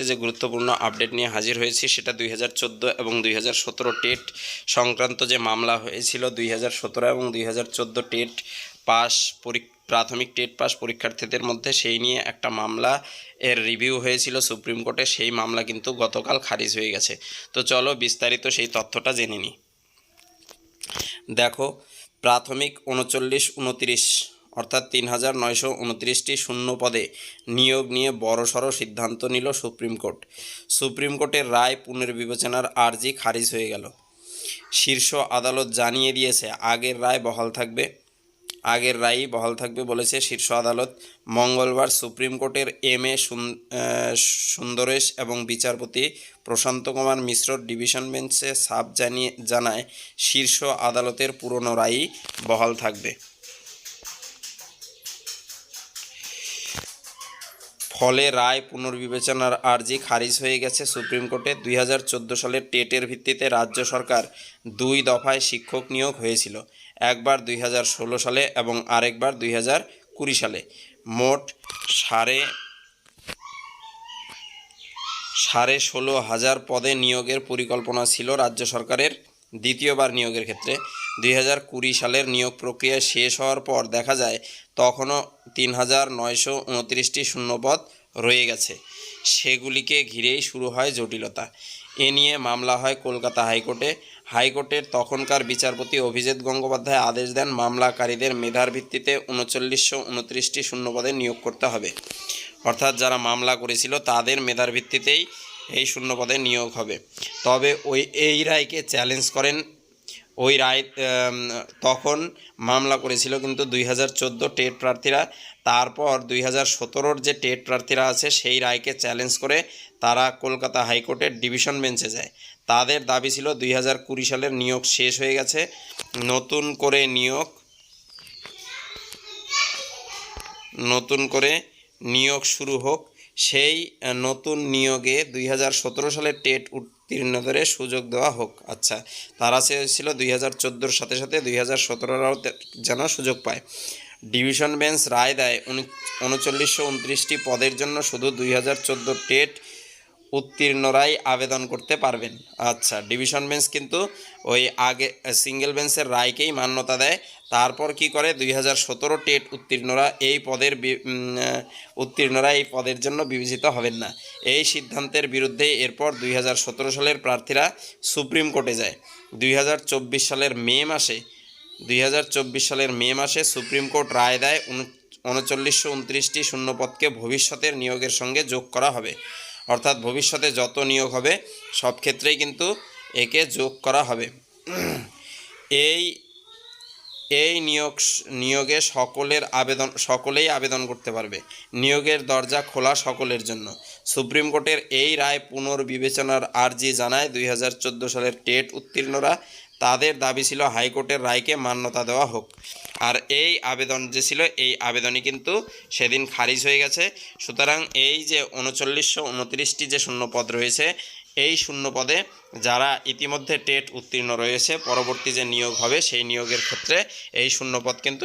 মুহূর্তে যে গুরুত্বপূর্ণ আপডেট নিয়ে হাজির হয়েছি সেটা 2014 এবং 2017 টেট সংক্রান্ত যে মামলা হয়েছিল 2017 এবং 2014 টেট পাস প্রাথমিক টেট পাস পরীক্ষার্থীদের মধ্যে, সেই নিয়ে একটা মামলা এর রিভিউ হয়েছিল সুপ্রিম কোর্টে। সেই মামলা কিন্তু গতকাল খারিজ হয়ে গেছে। তো চলো বিস্তারিত সেই তথ্যটা জেনে নিই। দেখো, প্রাথমিক 39-29 অর্থাৎ 3929টি শূন্য পদে নিয়োগ নিয়ে বড়সড় সিদ্ধান্ত নিল সুপ্রিম কোর্ট। সুপ্রিম কোর্টের রায় পুনর্বিবেচনার আর্জি খারিজ হয়ে গেল। শীর্ষ আদালত জানিয়ে দিয়েছে আগের রায়ই বহাল থাকবে বলেছে শীর্ষ আদালত। মঙ্গলবার সুপ্রিম কোর্টের এম.এ. সুন্দরেশ এবং বিচারপতি প্রশান্ত কুমার মিশ্রর ডিভিশন বেঞ্চে সাফ জানায় শীর্ষ আদালতের পুরনো রায়ই বহাল থাকবে। ফলে রায় পুনর্বিবেচনার আর্জি খারিজ হয়ে গেছে সুপ্রিম কোর্টে। 2014 সালের টেটের ভিত্তিতে রাজ্য সরকার 2 দফায় শিক্ষক নিয়োগ হয়েছিল, একবার 2016 সালে এবং আরেকবার 2020 সালে। মোট 16,500 পদে নিয়োগের পরিকল্পনা ছিল রাজ্য সরকারের। দ্বিতীয়বার নিয়োগের ক্ষেত্রে 2020 সালের নিয়োগ প্রক্রিয়া শেষ হওয়ার পর দেখা যায় তখনও 3,929টি শূন্যপদ রয়ে গেছে। সেগুলিকে ঘিরেই শুরু হয় জটিলতা। এ নিয়ে মামলা হয় কলকাতা হাইকোর্টের তখনকার বিচারপতি অভিজিৎ গঙ্গোপাধ্যায় আদেশ দেন মামলাকারীদের মেধার ভিত্তিতে 3929টি শূন্যপদে নিয়োগ করতে হবে। অর্থাৎ যারা মামলা করেছিল তাদের মেধার ভিত্তিতেই এই শূন্যপদে নিয়োগ হবে। তবে এই রায়কে চ্যালেঞ্জ করেন। ওই রায় তখন মামলা করেছিল কিন্তু 2014 টেট প্রার্থীরা। তারপর 2017 যে টেট প্রার্থীরা আছে সেই রায়কে চ্যালেঞ্জ করে তারা কলকাতা হাইকোর্টের ডিভিশন বেঞ্চে যায়। তাদের দাবি ছিল 2020 সালের নিয়োগ শেষ হয়ে গেছে, নতুন করে নিয়োগ শুরু হোক। সেই নতুন নিয়োগে 2017 সালের টেট উত্তীর্ণদের সুযোগ দেওয়া হোক। আচ্ছা, তারা চেয়েছিল 2014 সাথে 2017রাও যেন সুযোগ পায়। ডিভিশন বেঞ্চ রায় দেয় 3929টি পদের জন্য শুধু 2014 টেট উত্তীর্ণরাই আবেদন করতে পারবেন। আচ্ছা, ডিভিশন বেঞ্চ কিন্তু ওই আগে সিঙ্গেল বেঞ্চের রায়কেই মান্যতা দেয়। তারপর কি করে 2017 টেট উত্তীর্ণরা এই পদের জন্য বিবেচিত হবেন না। এই সিদ্ধান্তের বিরুদ্ধে এরপর 2017 সালের প্রার্থীরা সুপ্রিম কোর্টে যায়। 2024 সালের মে মাসে সুপ্রিম কোর্ট রায় দেয় 3929টি শূন্যপদকে ভবিষ্যতের নিয়োগের সঙ্গে যোগ করা হবে। অর্থাৎ ভবিষ্যতে যত নিয়োগ হবে সব ক্ষেত্রেই কিন্তু একে যোগ করা হবে। এই নিয়োগে সকলেই আবেদন করতে পারবে। নিয়োগের দরজা খোলা সকলের জন্য। সুপ্রিম কোর্টের এই রায় পুনর্বিবেচনার আর্জি জানায় 2014 সালের টেট উত্তীর্ণরা। তাদের দাবি ছিল হাইকোর্টের রায়কে মান্যতা দেওয়া হোক। আর এই আবেদন যে ছিল এই আবেদনই কিন্তু সেদিন খারিজ হয়ে গেছে। সুতরাং এই যে 3929টি যে শূন্যপদ রয়েছে এই শূন্যপদে যারা ইতিমধ্যে টেট উত্তীর্ণ রয়েছে পরবর্তী যে নিয়োগ হবে সেই নিয়োগের ক্ষেত্রে এই শূন্যপদ কিন্তু